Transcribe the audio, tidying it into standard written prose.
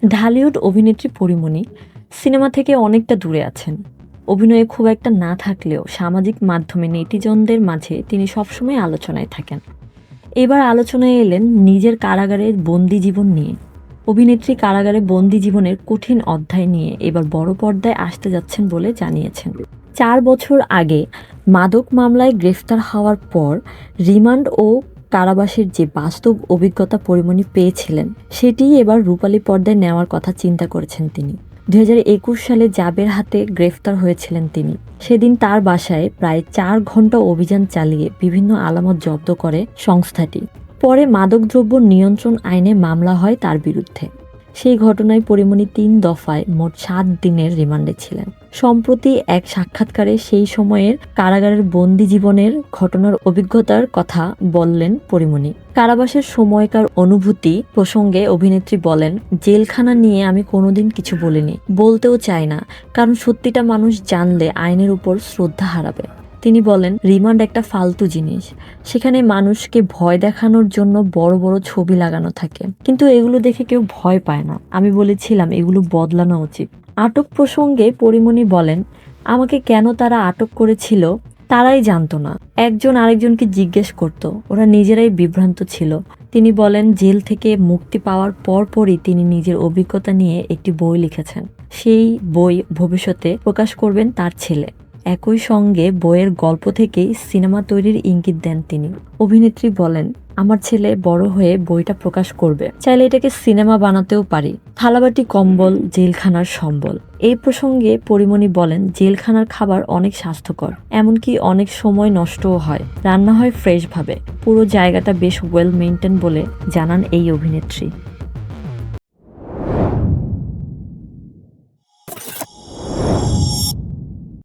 ঢালিউড অভিনেত্রী পরীমণি সিনেমা থেকে অনেকটা দূরে আছেন। অভিনয়ে খুব একটা না থাকলেও সামাজিক মাধ্যমে নেটিজনদের মাঝে তিনি সবসময় আলোচনায় থাকেন। এবার আলোচনায় এলেন নিজের কারাগারের বন্দি জীবন নিয়ে। অভিনেত্রী কারাগারে বন্দি জীবনের কঠিন অধ্যায় নিয়ে এবার বড় পর্দায় আসতে যাচ্ছেন বলে জানিয়েছেন। 4 বছর আগে মাদক মামলায় গ্রেফতার হওয়ার পর রিমান্ড ও কারাবাসের যে বাস্তব অভিজ্ঞতা পরীমণি পেয়েছিলেন, সেটিই এবার রূপালী পর্দায় নেওয়ার কথা চিন্তা করেছেন তিনি। 2021 সালে র্যাবের হাতে গ্রেফতার হয়েছিলেন তিনি। সেদিন তার বাসায় প্রায় 4 ঘন্টা অভিযান চালিয়ে বিভিন্ন আলামত জব্দ করে সংস্থাটি। পরে মাদকদ্রব্য নিয়ন্ত্রণ আইনে মামলা হয় তার বিরুদ্ধে। সেই ঘটনায় পরীমণি 3 দফায় মোট 7 দিনের রিমান্ডে ছিলেন। সম্প্রতি এক সাক্ষাৎকারে সেই সময়ের কারাগারের বন্দি জীবনের ঘটনার অভিজ্ঞতার কথা বললেন পরীমণি। কারাবাসের সময়কার অনুভূতি প্রসঙ্গে অভিনেত্রী বলেন, জেলখানা নিয়ে আমি কোনোদিন কিছু বলিনি, বলতেও চাই না, কারণ সত্যিটা মানুষ জানলে আইনের উপর শ্রদ্ধা হারাবে। তিনি বলেন, রিমান্ড একটা ফালতু জিনিস। সেখানে মানুষকে ভয় দেখানোর জন্য বড় বড় ছবি লাগানো থাকে, কিন্তু এগুলো দেখে কেউ ভয় পায় না। আমি বলেছিলাম এগুলো বদলানো উচিত। আটক প্রসঙ্গে পরীমণি বলেন, আমাকে কেন তারা আটক করেছিল তারাই জানতো না। একজন আরেকজনকে জিজ্ঞেস করত, ওরা নিজেরাই বিভ্রান্ত ছিল। তিনি বলেন, জেল থেকে মুক্তি পাওয়ার পরপরই তিনি নিজের অভিজ্ঞতা নিয়ে একটি বই লিখেছেন। সেই বই ভবিষ্যতে প্রকাশ করবেন তার ছেলে। একই সঙ্গে বইয়ের গল্প থেকেই সিনেমা তৈরির ইঙ্গিত দেন তিনি। অভিনেত্রী বলেন, আমার ছেলে বড় হয়ে বইটা প্রকাশ করবে, চাইলে এটাকে সিনেমা বানাতেও পারি। থালাবাটি কম্বল, জেলখানার সম্বল। এই প্রসঙ্গে পরীমণি বলেন, জেলখানার খাবার অনেক স্বাস্থ্যকর, এমনকি অনেক সময় নষ্টও হয়। রান্না হয় ফ্রেশ ভাবে। পুরো জায়গাটা বেশ ওয়েল মেইনটেইন বলে জানান এই অভিনেত্রী।